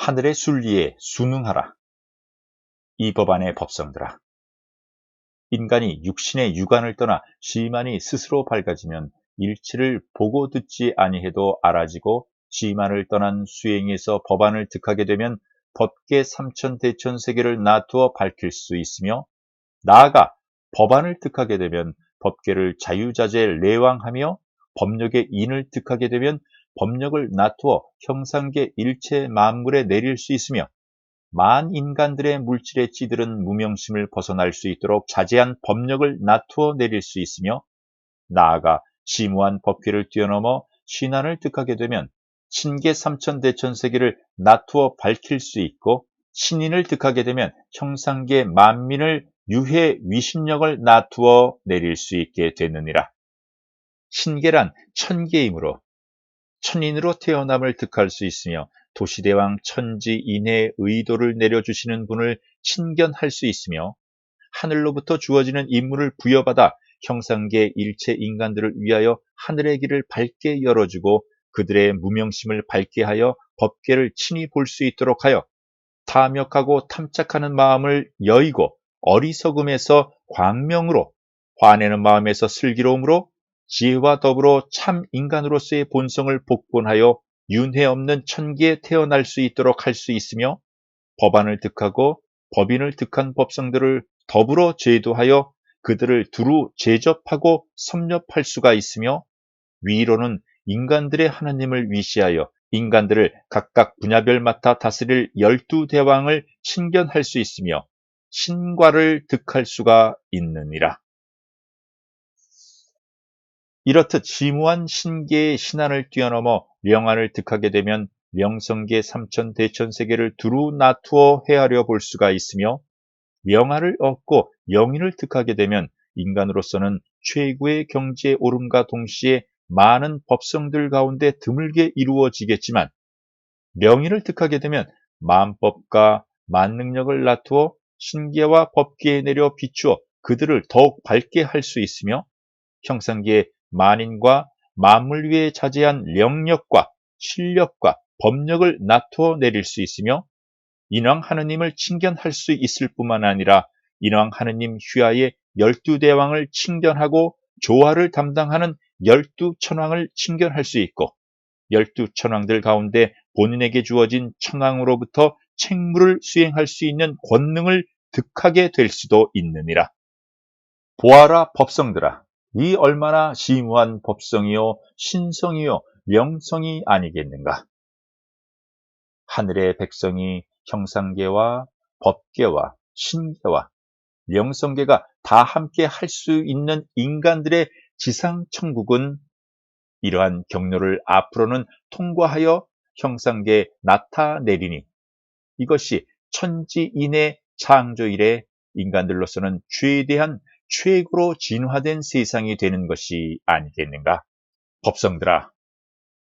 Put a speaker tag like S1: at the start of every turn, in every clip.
S1: 하늘의 순리에 순응하라. 이 법안의 법성들아. 인간이 육신의 유관을 떠나 지만이 스스로 밝아지면 일치를 보고 듣지 아니해도 알아지고, 지만을 떠난 수행에서 법안을 득하게 되면 법계 삼천대천세계를 나두어 밝힐 수 있으며, 나아가 법안을 득하게 되면 법계를 자유자재 내왕하며, 법력의 인을 득하게 되면 법력을 나투어 형상계 일체 만물에 내릴 수 있으며, 만 인간들의 물질에 찌들은 무명심을 벗어날 수 있도록 자제한 법력을 나투어 내릴 수 있으며, 나아가 심오한 법계를 뛰어넘어 신안을 득하게 되면 신계 삼천대천세계를 나투어 밝힐 수 있고, 신인을 득하게 되면 형상계 만민을 유해 위신력을 나투어 내릴 수 있게 되느니라. 신계란 천계이므로 천인으로 태어남을 득할 수 있으며, 도시대왕 천지인의 의도를 내려주시는 분을 친견할 수 있으며, 하늘로부터 주어지는 임무를 부여받아 형상계 일체 인간들을 위하여 하늘의 길을 밝게 열어주고, 그들의 무명심을 밝게 하여 법계를 친히 볼 수 있도록 하여, 탐욕하고 탐착하는 마음을 여의고 어리석음에서 광명으로, 화내는 마음에서 슬기로움으로, 지혜와 더불어 참 인간으로서의 본성을 복본하여 윤회 없는 천계에 태어날 수 있도록 할 수 있으며, 법안을 득하고 법인을 득한 법성들을 더불어 제도하여 그들을 두루 제접하고 섭렵할 수가 있으며, 위로는 인간들의 하나님을 위시하여 인간들을 각각 분야별 맡아 다스릴 12대왕을 친견할 수 있으며, 신과를 득할 수가 있느니라. 이렇듯 심오한 신계의 신안을 뛰어넘어 명안을 득하게 되면 명성계 삼천대천세계를 두루 나투어 헤아려 볼 수가 있으며, 명안을 얻고 영인을 득하게 되면 인간으로서는 최고의 경지에 오름과 동시에 많은 법성들 가운데 드물게 이루어지겠지만, 명인을 득하게 되면 만법과 만능력을 나투어 신계와 법계에 내려 비추어 그들을 더욱 밝게 할 수 있으며, 형상계의 만인과 만물 위에 자제한 영력과 실력과 법력을 나투어 내릴 수 있으며, 인왕 하느님을 친견할 수 있을 뿐만 아니라 인왕 하느님 휘하의 12대왕을 친견하고 조화를 담당하는 12천왕을 친견할 수 있고, 12천왕들 가운데 본인에게 주어진 청왕으로부터 책무를 수행할 수 있는 권능을 득하게 될 수도 있느니라. 보아라 법성들아. 이 얼마나 심오한 법성이요 신성이요 명성이 아니겠는가. 하늘의 백성이 형상계와 법계와 신계와 명성계가 다 함께 할 수 있는 인간들의 지상천국은 이러한 경로를 앞으로는 통과하여 형상계에 나타내리니, 이것이 천지인의 창조 이래 인간들로서는 최대한 최고로 진화된 세상이 되는 것이 아니겠는가. 법성들아,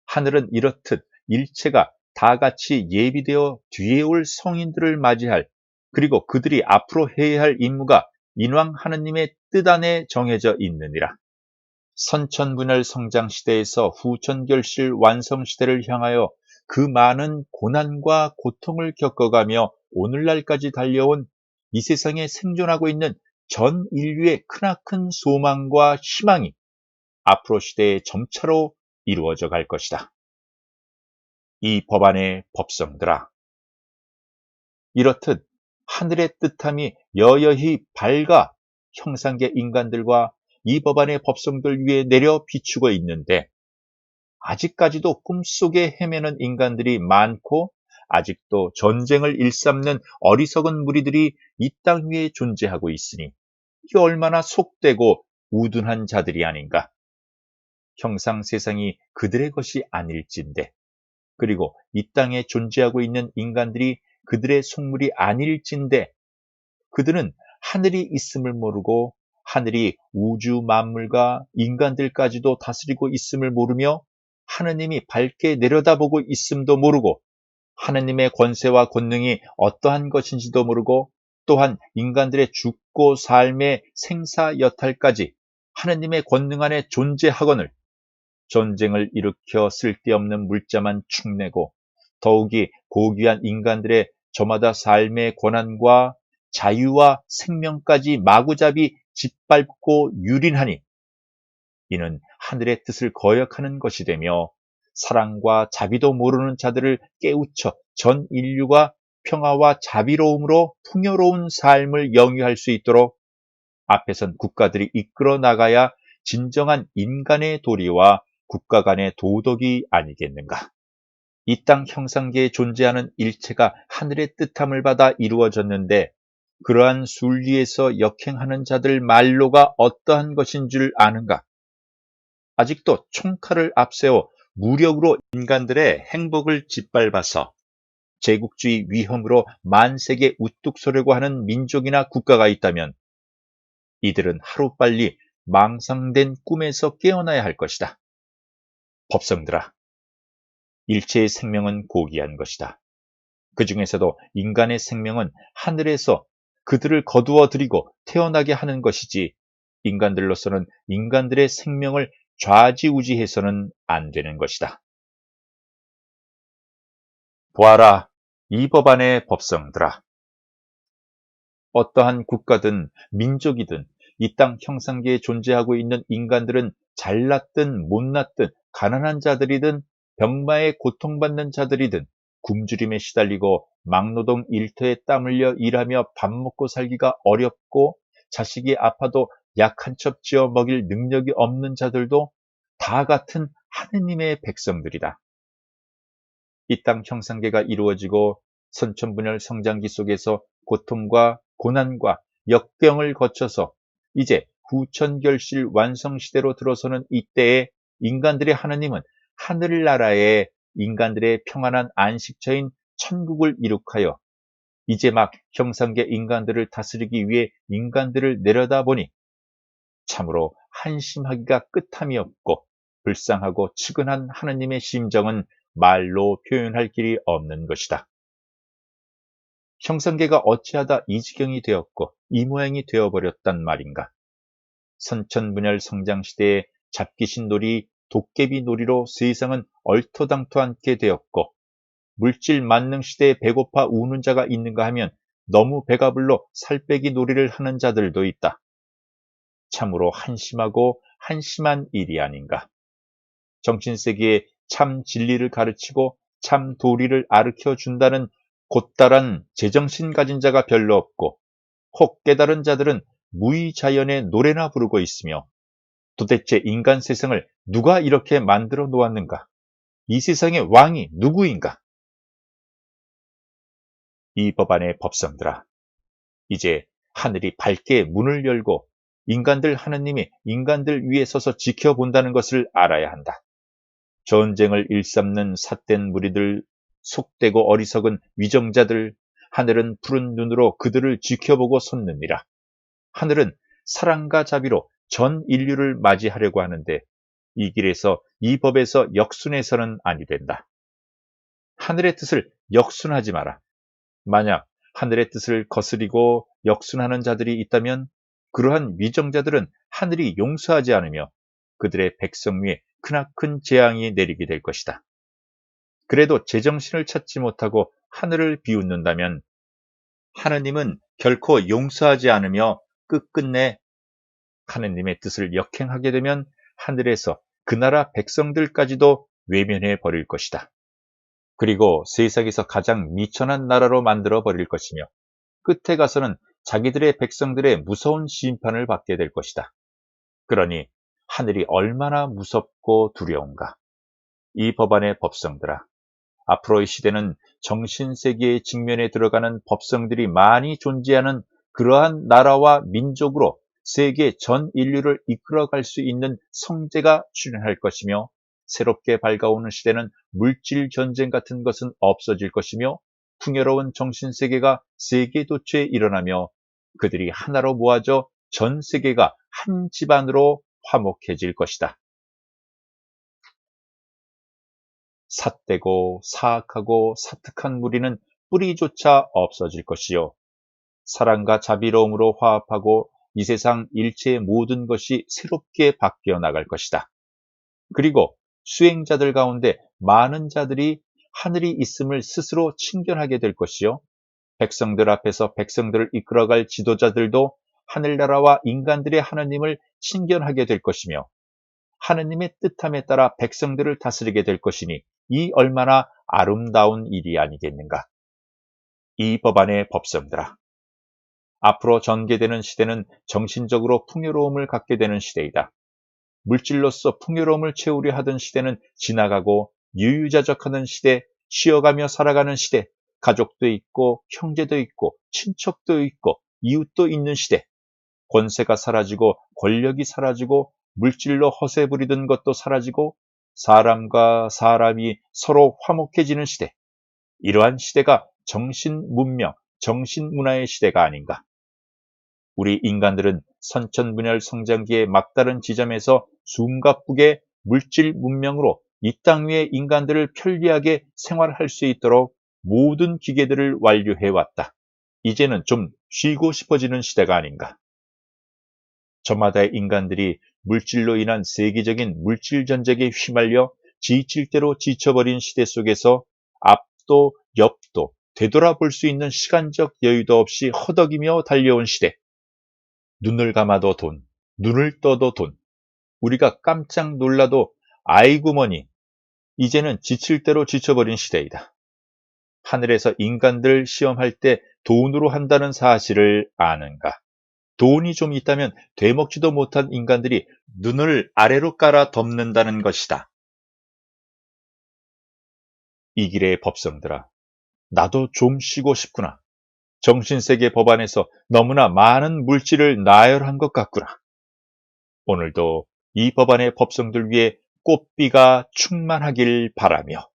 S1: 하늘은 이렇듯 일체가 다 같이 예비되어 뒤에 올 성인들을 맞이할, 그리고 그들이 앞으로 해야 할 임무가 인왕 하느님의 뜻 안에 정해져 있느니라. 선천분열 성장시대에서 후천결실 완성시대를 향하여 그 많은 고난과 고통을 겪어가며 오늘날까지 달려온 이 세상에 생존하고 있는 전 인류의 크나큰 소망과 희망이 앞으로 시대의 점차로 이루어져 갈 것이다. 이 법안의 법성들아, 이렇듯 하늘의 뜻함이 여여히 밝아 형상계 인간들과 이 법안의 법성들 위에 내려 비추고 있는데, 아직까지도 꿈속에 헤매는 인간들이 많고, 아직도 전쟁을 일삼는 어리석은 무리들이 이 땅 위에 존재하고 있으니, 이게 얼마나 속되고 우둔한 자들이 아닌가. 형상 세상이 그들의 것이 아닐진데, 그리고 이 땅에 존재하고 있는 인간들이 그들의 속물이 아닐진데, 그들은 하늘이 있음을 모르고 하늘이 우주 만물과 인간들까지도 다스리고 있음을 모르며, 하느님이 밝게 내려다보고 있음도 모르고, 하느님의 권세와 권능이 어떠한 것인지도 모르고, 또한 인간들의 죽고 삶의 생사 여탈까지 하느님의 권능 안에 존재하거늘 전쟁을 일으켜 쓸데없는 물자만 축내고 더욱이 고귀한 인간들의 저마다 삶의 권한과 자유와 생명까지 마구잡이 짓밟고 유린하니 이는 하늘의 뜻을 거역하는 것이 되며 사랑과 자비도 모르는 자들을 깨우쳐 전 인류가 평화와 자비로움으로 풍요로운 삶을 영위할 수 있도록 앞에선 국가들이 이끌어 나가야 진정한 인간의 도리와 국가 간의 도덕이 아니겠는가. 이 땅 형상계에 존재하는 일체가 하늘의 뜻함을 받아 이루어졌는데 그러한 순리에서 역행하는 자들 말로가 어떠한 것인 줄 아는가? 아직도 총칼을 앞세워 무력으로 인간들의 행복을 짓밟아서 제국주의 위험으로 만세계 우뚝 서려고 하는 민족이나 국가가 있다면 이들은 하루빨리 망상된 꿈에서 깨어나야 할 것이다. 법성들아, 일체의 생명은 고귀한 것이다. 그 중에서도 인간의 생명은 하늘에서 그들을 거두어 들이고 태어나게 하는 것이지 인간들로서는 인간들의 생명을 좌지우지해서는 안 되는 것이다. 보아라, 이 법안의 법성들아. 어떠한 국가든 민족이든 이 땅 형상계에 존재하고 있는 인간들은 잘났든 못났든 가난한 자들이든 병마에 고통받는 자들이든 굶주림에 시달리고 막노동 일터에 땀 흘려 일하며 밥 먹고 살기가 어렵고 자식이 아파도 약 한 첩 지어 먹일 능력이 없는 자들도 다 같은 하느님의 백성들이다. 이 땅 형상계가 이루어지고 선천분열 성장기 속에서 고통과 고난과 역경을 거쳐서 이제 후천결실 완성시대로 들어서는 이때에 인간들의 하느님은 하늘나라에 인간들의 평안한 안식처인 천국을 이룩하여 이제 막 형상계 인간들을 다스리기 위해 인간들을 내려다보니 참으로 한심하기가 끝함이 없고 불쌍하고 측은한 하느님의 심정은 말로 표현할 길이 없는 것이다. 형상계가 어찌하다 이 지경이 되었고 이 모양이 되어버렸단 말인가. 선천분열 성장시대에 잡귀신 놀이, 도깨비 놀이로 세상은 얼토당토않게 되었고 물질 만능 시대에 배고파 우는 자가 있는가 하면 너무 배가 불러 살빼기 놀이를 하는 자들도 있다. 참으로 한심하고 한심한 일이 아닌가. 정신세계에 참 진리를 가르치고 참 도리를 가르쳐 준다는 곧다란 제정신 가진 자가 별로 없고 혹 깨달은 자들은 무의자연의 노래나 부르고 있으며 도대체 인간 세상을 누가 이렇게 만들어 놓았는가? 이 세상의 왕이 누구인가? 이 법안의 법성들아, 이제 하늘이 밝게 문을 열고 인간들 하느님이 인간들 위에 서서 지켜본다는 것을 알아야 한다. 전쟁을 일삼는 삿된 무리들, 속되고 어리석은 위정자들, 하늘은 푸른 눈으로 그들을 지켜보고 솟느니라. 하늘은 사랑과 자비로 전 인류를 맞이하려고 하는데 이 길에서 이 법에서 역순해서는 아니 된다. 하늘의 뜻을 역순하지 마라. 만약 하늘의 뜻을 거스리고 역순하는 자들이 있다면 그러한 위정자들은 하늘이 용서하지 않으며 그들의 백성 위에 크나큰 재앙이 내리게 될 것이다. 그래도 제정신을 찾지 못하고 하늘을 비웃는다면 하느님은 결코 용서하지 않으며 끝끝내 하느님의 뜻을 역행하게 되면 하늘에서 그 나라 백성들까지도 외면해 버릴 것이다. 그리고 세상에서 가장 미천한 나라로 만들어 버릴 것이며 끝에 가서는 자기들의 백성들의 무서운 심판을 받게 될 것이다. 그러니 하늘이 얼마나 무섭고 두려운가. 이 법안의 법성들아, 앞으로의 시대는 정신세계의 직면에 들어가는 법성들이 많이 존재하는 그러한 나라와 민족으로 세계 전 인류를 이끌어갈 수 있는 성제가 출현할 것이며 새롭게 밝아오는 시대는 물질 전쟁 같은 것은 없어질 것이며 풍요로운 정신세계가 세계도처에 일어나며 그들이 하나로 모아져 전 세계가 한 집안으로 화목해질 것이다. 삿되고 사악하고 사특한 무리는 뿌리조차 없어질 것이요. 사랑과 자비로움으로 화합하고 이 세상 일체의 모든 것이 새롭게 바뀌어 나갈 것이다. 그리고 수행자들 가운데 많은 자들이 하늘이 있음을 스스로 친견하게 될 것이요. 백성들 앞에서 백성들을 이끌어갈 지도자들도 하늘나라와 인간들의 하나님을 친견하게 될 것이며 하느님의 뜻함에 따라 백성들을 다스리게 될 것이니 이 얼마나 아름다운 일이 아니겠는가. 이 법안의 법성들아, 앞으로 전개되는 시대는 정신적으로 풍요로움을 갖게 되는 시대이다. 물질로서 풍요로움을 채우려 하던 시대는 지나가고 유유자적하는 시대, 쉬어가며 살아가는 시대, 가족도 있고 형제도 있고 친척도 있고 이웃도 있는 시대, 권세가 사라지고 권력이 사라지고 물질로 허세 부리던 것도 사라지고 사람과 사람이 서로 화목해지는 시대, 이러한 시대가 정신문명, 정신문화의 시대가 아닌가. 우리 인간들은 선천분열 성장기의 막다른 지점에서 숨가쁘게 물질 문명으로 이 땅 위의 인간들을 편리하게 생활할 수 있도록 모든 기계들을 완료해왔다. 이제는 좀 쉬고 싶어지는 시대가 아닌가. 저마다의 인간들이 물질로 인한 세계적인 물질 전쟁에 휘말려 지칠 대로 지쳐버린 시대 속에서 앞도 옆도 되돌아볼 수 있는 시간적 여유도 없이 허덕이며 달려온 시대. 눈을 감아도 돈, 눈을 떠도 돈. 우리가 깜짝 놀라도 아이고 뭐니, 이제는 지칠 대로 지쳐버린 시대이다. 하늘에서 인간들 시험할 때 돈으로 한다는 사실을 아는가? 돈이 좀 있다면 되먹지도 못한 인간들이 눈을 아래로 깔아 덮는다는 것이다. 이 길의 법성들아, 나도 좀 쉬고 싶구나. 정신세계 법안에서 너무나 많은 물질을 나열한 것 같구나. 오늘도 이 법안의 법성들 위에 꽃비가 충만하길 바라며